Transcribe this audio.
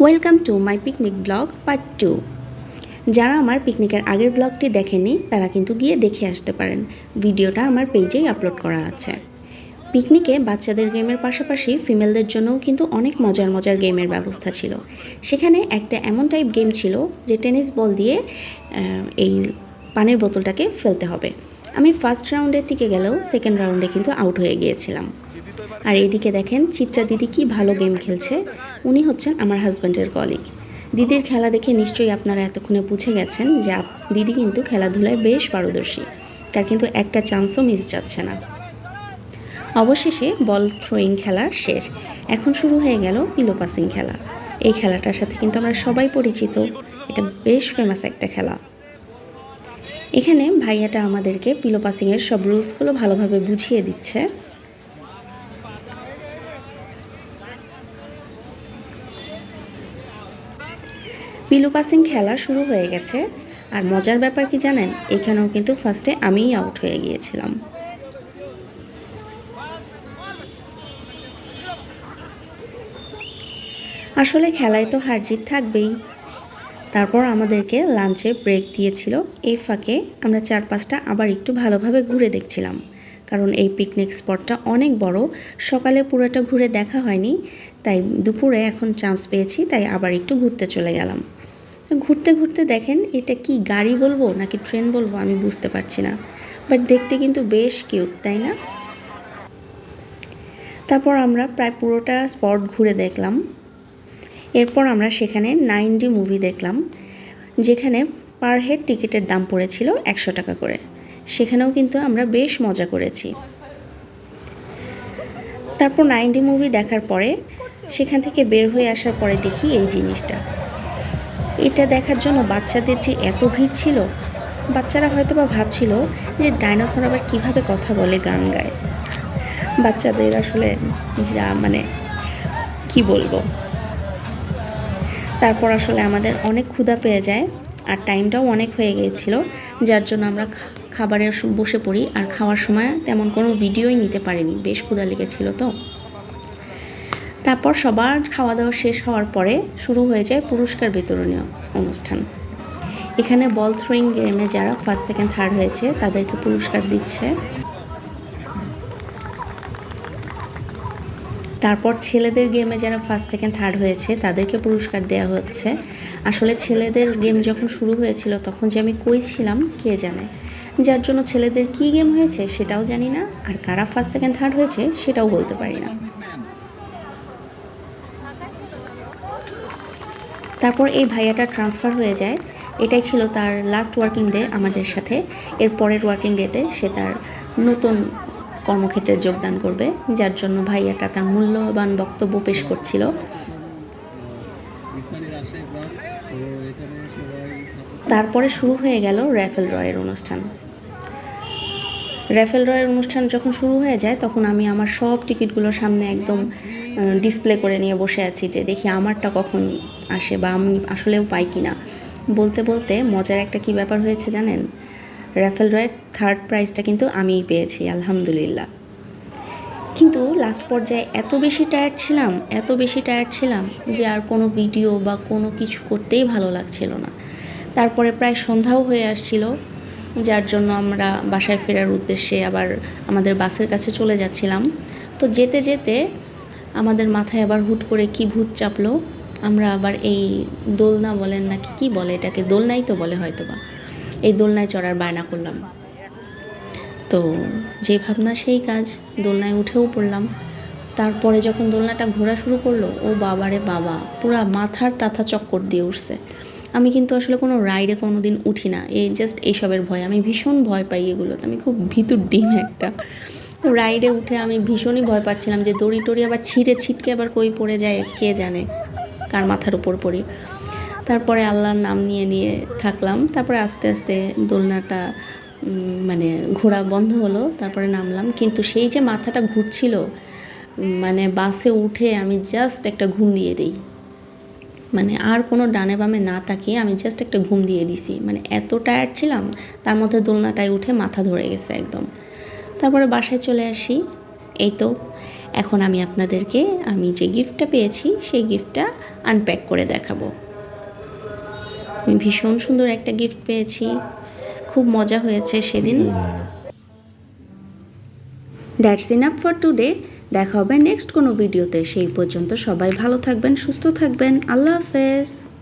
Welcome to my picnic blog part 2। যারা আমার পিকনিকের আগের ব্লগটি দেখেননি তারা কিন্তু গিয়ে দেখে আসতে পারেন। ভিডিওটা আমার পেজেই আপলোড করা আছে। পিকনিকে বাচ্চাদের গেমের পাশাপাশি ফিমেলদের জন্যও কিন্তু অনেক মজার মজার গেমের ব্যবস্থা ছিল। সেখানে একটা এমন টাইপ গেম ছিল যে টেনিস বল দিয়ে এই পানির বোতলটাকে ফেলতে হবে। আমি ফার্স্ট রাউন্ডে টিকে গেলেও সেকেন্ড রাউন্ডে কিন্তু আউট হয়ে গিয়েছিলাম। আর এইদিকে দেখেন চিত্রা দিদি কি ভালো গেম খেলছে। উনি হচ্ছেন আমার হাজব্যান্ডের কলিগ। দিদির খেলা দেখে নিশ্চয়ই আপনারা এতক্ষণে বুঝে গেছেন যে দিদি কিন্তু খেলাধুলায় বেশ পারদর্শী। তার কিন্তু একটা চান্সও মিস যাচ্ছে না। অবশেষে বল থ্রোয়িং খেলা শেষ। এখন শুরু হয়ে গেল পিলো পাসিং খেলা। এই খেলাটার সাথে কিন্তু আমরা সবাই পরিচিত। এটা বেশ ফেমাস একটা খেলা। এখানে ভাইয়াটা আমাদেরকে পিলো পাসিংয়ের সব রুলসগুলো ভালোভাবে বুঝিয়ে দিচ্ছে। পিলো পাসিং খেলা শুরু হয়ে গেছে। আর মজার ব্যাপার কি জানেন, এখানেও কিন্তু ফার্স্টে আমিই আউট হয়ে গিয়েছিলাম। আসলে খেলায় তো হার জিত থাকবেই। তারপর আমাদেরকে লাঞ্চের ব্রেক দিয়েছিল। এই ফাঁকে আমরা 4-5টা আবার একটু ভালোভাবে ঘুরে দেখছিলাম, কারণ এই পিকনিক স্পটটা অনেক বড়। সকালে পুরোটা ঘুরে দেখা হয়নি, তাই দুপুরে এখন চান্স পেয়েছি, তাই আবার একটু ঘুরতে চলে গেলাম। ঘুরতে ঘুরতে দেখেন এটা কি গাড়ি বলবো নাকি ট্রেন বলবো আমি বুঝতে পারছি না, বাট দেখতে কিন্তু বেশ কিউট, তাই না? তারপর আমরা প্রায় পুরোটা স্পট ঘুরে দেখলাম। এরপর আমরা সেখানে 9D মুভি দেখলাম, যেখানে পার হেড টিকিটের দাম পড়েছিল 100 টাকা করে। সেখানেও কিন্তু আমরা বেশ মজা করেছি। তারপর 9D মুভি দেখার পরে সেখান থেকে বের হয়ে আসার পরে দেখি এই জিনিসটা। এটা দেখার জন্য বাচ্চাদের যে এত ভিড় ছিল, বাচ্চারা হয়তো বা ভাবছিল যে ডাইনোসর আবার কীভাবে কথা বলে গান গায়। বাচ্চাদের আসলে যা কি বলবো। তারপর আসলে আমাদের অনেক ক্ষুধা পেয়ে যায় আর টাইমটাও অনেক হয়ে গিয়েছিল, যার জন্য আমরা খাবারের বসে পড়ি। আর খাওয়ার সময় তেমন কোনো ভিডিওই নিতে পারিনি, বেশ ক্ষুধা লেগেছিল তো। তারপর সবার খাওয়া দাওয়া শেষ হওয়ার পরে শুরু হয়ে যায় পুরস্কার বিতরণী অনুষ্ঠান। এখানে বল থ্রোয়িং গেমে যারা ফার্স্ট সেকেন্ড থার্ড হয়েছে তাদেরকে পুরস্কার দিচ্ছে। তারপর ছেলেদের গেমে যারা ফার্স্ট সেকেন্ড থার্ড হয়েছে তাদেরকে পুরস্কার দেওয়া হচ্ছে। আসলে ছেলেদের গেম যখন শুরু হয়েছিল তখন যে আমি কই ছিলাম কে জানে, যার জন্য ছেলেদের কি গেম হয়েছে সেটাও জানি না, আর কারা ফার্স্ট সেকেন্ড থার্ড হয়েছে সেটাও বলতে পারি না। তারপর এই ভাইয়াটা ট্রান্সফার হয়ে যায়। এটাই ছিল তার লাস্ট ওয়ার্কিং ডে আমাদের সাথে। এর পরের ওয়ার্কিং ডেতে সে তার নতুন কর্মক্ষেত্রে যোগদান করবে, যার জন্য ভাইয়াটা তার মূল্যবান বক্তব্য পেশ করছিল। তারপরে শুরু হয়ে গেল র্যাফেল ড্রয়ের অনুষ্ঠান। র্যাফেল ড্রয়ের অনুষ্ঠান যখন শুরু হয়ে যায় তখন আমি আমার সব টিকিটগুলোর সামনে একদম ডিসপ্লে করে নিয়ে বসে আছি যে দেখি আমারটা কখন আসে বা আমি আসলেও পাই কি না। বলতে বলতে মজার একটা কি ব্যাপার হয়েছে জানেন, র্যাফেল ড্রয়ের থার্ড প্রাইজটা কিন্তু আমিই পেয়েছি, আলহামদুলিল্লাহ। কিন্তু লাস্ট পর্যায়ে এত বেশি টায়ার্ড ছিলাম যে আর কোনো ভিডিও বা কোনো কিছু করতেই ভালো লাগছিল না। তারপরে প্রায় সন্ধ্যাও হয়ে আসছিল, যার জন্য আমরা বাসায় ফেরার উদ্দেশ্যে আবার আমাদের বাসের কাছে চলে যাচ্ছিলাম। তো যেতে যেতে আমাদের মাথায় আবার হুট করে কি ভূত চাপলো। আমরা আবার এই দোলনা বলেন নাকি কি বলে এটাকে, দোলনাই তো বলে হয়তো বা, এই দোলনায় চড়ার বায়না করলাম। তো যে ভাবনা সেই কাজ, দোলনায় উঠেও পড়লাম। তারপরে যখন দোলনাটা ঘোরা শুরু করলো, ও বাবারে বাবা, পুরা মাথার টাথা চক্কর দিয়ে উঠছে। আমি কিন্তু আসলে কোনো রাইডে কোনো দিন উঠি না, এই জাস্ট এইসবের ভয়, আমি ভীষণ ভয় পাই এগুলোতে, আমি খুব ভীতুর ডিম একটা। রাইডে উঠে আমি ভীষণই ভয় পাচ্ছিলাম যে দড়ি টড়ি আবার ছিটকে আবার কই পড়ে যায় কে জানে, কার মাথার উপর পড়ি। তারপরে আল্লাহর নাম নিয়ে নিয়ে থাকলাম। তারপরে আস্তে আস্তে দোলনাটা ঘোরা বন্ধ হলো, তারপরে নামলাম। কিন্তু সেই যে মাথাটা ঘুরছিল, বাসে উঠে আমি জাস্ট একটা ঘুম দিয়ে দিই, আর কোনো ডানে বামে না তাকিয়ে আমি জাস্ট একটা ঘুম দিয়ে দিছি, এত টায়ার্ড ছিলাম। তার মধ্যে দোলনাটায় উঠে মাথা ধরে গেছে একদম। তারপরে বাসায় চলে আসি। এই তো এখন আমি আপনাদেরকে আমি যে গিফটটা পেয়েছি সেই গিফটটা আনপ্যাক করে দেখাবো। আমি ভীষণ সুন্দর একটা গিফট পেয়েছি, খুব মজা হয়েছে সেদিন। That's enough for today. দেখা হবে নেক্সট কোনো ভিডিওতে। সেই পর্যন্ত সবাই ভালো থাকবেন, সুস্থ থাকবেন। আল্লাহ হাফেজ।